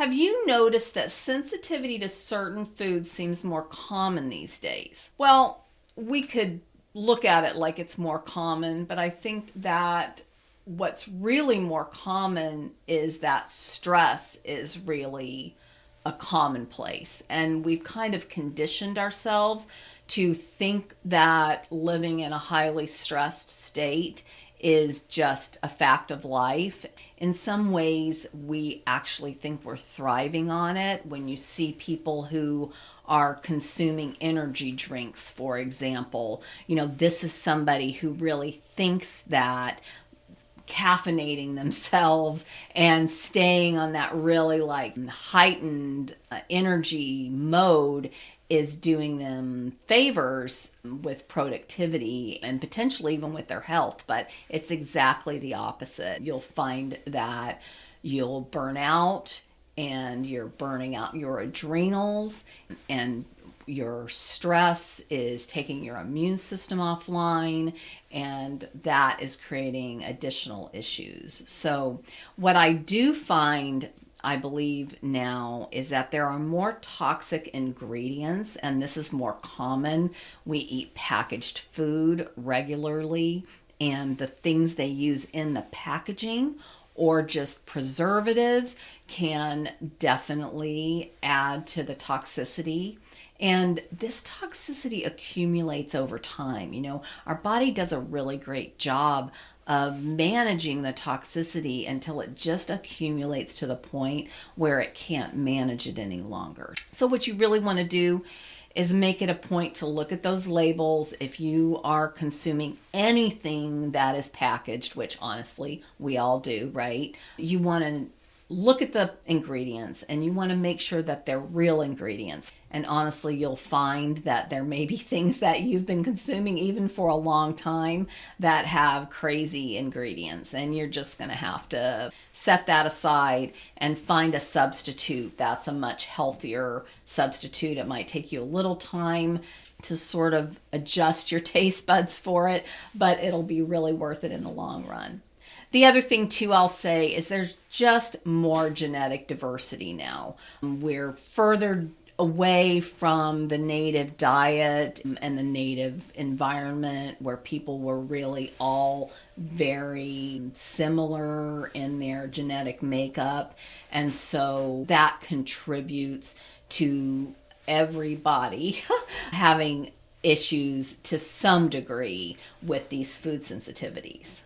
Have you noticed that sensitivity to certain foods seems more common these days? Well, we could look at it like it's more common, but I think that what's really more common is that stress is really a commonplace. And we've kind of conditioned ourselves to think that living in a highly stressed state is just a fact of life. In some ways, we actually think we're thriving on it. When you see people who are consuming energy drinks, for example, this is somebody who really thinks that caffeinating themselves and staying on that really like heightened energy mode is doing them favors with productivity and potentially even with their health. But it's exactly the opposite. You'll find that you'll burn out, and you're burning out your adrenals, and your stress is taking your immune system offline, and that is creating additional issues. So, what I do find, I believe now, is that there are more toxic ingredients, and this is more common. We eat packaged food regularly, and the things they use in the packaging or just preservatives can definitely add to the toxicity. And this toxicity accumulates over time. Our body does a really great job of managing the toxicity until it just accumulates to the point where it can't manage it any longer. So, what you really want to do is make it a point to look at those labels. If you are consuming anything that is packaged, which honestly we all do, right? You want to look at the ingredients, and you want to make sure that they're real ingredients. And honestly, you'll find that there may be things that you've been consuming even for a long time that have crazy ingredients, and you're just going to have to set that aside and find a substitute that's a much healthier substitute. It might take you a little time to sort of adjust your taste buds for it, but it'll be really worth it in the long run. The other thing, too, I'll say is there's just more genetic diversity now. We're further away from the native diet and the native environment where people were really all very similar in their genetic makeup. And so that contributes to everybody having issues to some degree with these food sensitivities.